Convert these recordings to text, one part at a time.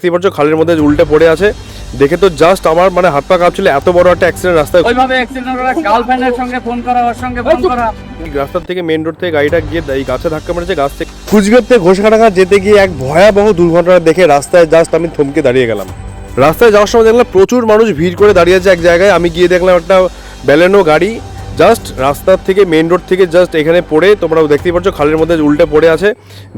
দেখতেই পাচ্ছ খালের মধ্যে উল্টে পড়ে আছে। দেখে তো জাস্ট আমার মানে হাত পা কাঁপছিল, এত বড় একটা অ্যাক্সিডেন্ট রাস্তায়। ওইভাবে অ্যাক্সিডেন্ট হলো, গার্লফ্রেন্ডের সঙ্গে ফোন করা, ওর সঙ্গে ফোন করা। রাস্তার থেকে মেন রোড থেকে গাড়িটা গিয়ে এই গাছে ধাক্কা মেরেছে। গাছ থেকে কুচবিহার থেকে ঘোষকাটাঙ্গা যেতে গিয়ে এক ভয়াবহ দুর্ঘটনা দেখে রাস্তায় জাস্ট আমি থমকে দাঁড়িয়ে গেলাম। রাস্তায় যাওয়ার সময় দেখলাম প্রচুর মানুষ ভিড় করে দাঁড়িয়ে আছে এক জায়গায়। আমি গিয়ে দেখলাম একটা ব্যালেনো গাড়ি জাস্ট রাস্তার থেকে মেন রোড থেকে জাস্ট এখানে পড়ে, তোমরা দেখতেই পাচ্ছ খালের মধ্যে উল্টে পড়ে আছে।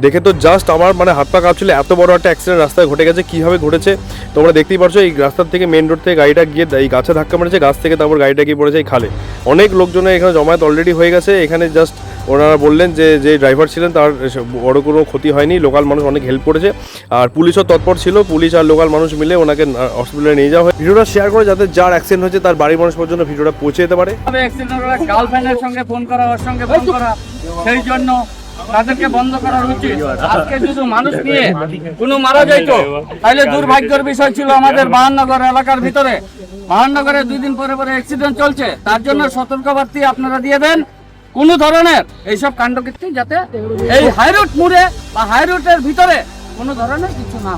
দেখে তো জাস্ট আমার মানে হাত পা কাঁপছিল, এত বড় একটা অ্যাক্সিডেন্ট রাস্তায় ঘটে গেছে। কীভাবে ঘটেছে তোমরা দেখতেই পাচ্ছ। এই রাস্তার থেকে মেন রোড থেকে গাড়িটা গিয়ে এই গাছে ধাক্কা মেরেছে, গাছ থেকে তারপর গাড়িটা গিয়ে পড়েছে এই খালে। অনেক লোকজনের এখানে জমায়েত অলরেডি হয়ে গেছে। এখানে জাস্ট ওনারা বললেন যে ড্রাইভার ছিলেন তার বড় কোনো ক্ষতি হয়নি, লোকাল মানুষ অনেক হেল্প করেছে, আর পুলিশও তৎপর ছিল। পুলিশ আর লোকাল মানুষ মিলে ওনাকে হসপিটালে নিয়ে যাওয়া হয়। ভিডিওটা শেয়ার করে যাতে যার অ্যাক্সিডেন্ট হয়েছে তার বাড়ির মানুষ পর্যন্ত ভিডিওটা পৌঁছে যেতে পারে। অ্যাক্সিডেন্ট হলো, গার্লফ্রেন্ডের সঙ্গে ফোন করা, ওর সঙ্গে ফোন করা, সেই জন্য তাদেরকে বন্ধ করা উচিত। আজকে শুধু মানুষ নিয়ে কোনো মারা যাইতো তাহলে দুর্ভাগ্যের বিষয় ছিল। আমাদের বাহাননগর এলাকার ভিতরে, বাহাননগরে 2 দিন পরে পরে অ্যাক্সিডেন্ট চলছে, তার জন্য সতর্কবার্তা আপনারা দিয়ে দেন। কোন ধরনের এইসব কাণ্ডকীর্তি যাতে এই হাইরোড মোড়ে বা হাইরোডের ভিতরে কোনো ধরনের কিছু না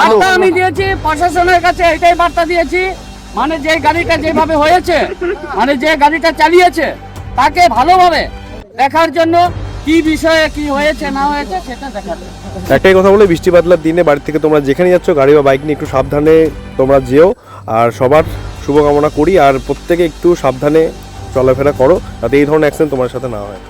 বার্তা আমি দিয়েছি প্রশাসনের কাছে, এটাই বার্তা দিয়েছি। মানে যে গাড়িটা যেভাবে হয়েছে, মানে যে গাড়িটা চালিয়েছে তাকে ভালোভাবে দেখার জন্য, কি বিষয়ে কি হয়েছে না হয়েছে সেটা দেখার জন্য। একটাই কথা বলে, বৃষ্টি বাদলার দিনে বাড়ি থেকে তোমরা যেখানে যাচ্ছ গাড়ি বা বাইক নিয়ে একটু সাবধানে তোমরা যেও। আর সবার শুভকামনা করি, আর প্রত্যেকে একটু সাবধানে চলাফেরা করো যাতে এই ধরনের অ্যাক্সিডেন্ট তোমার সাথে না হয়।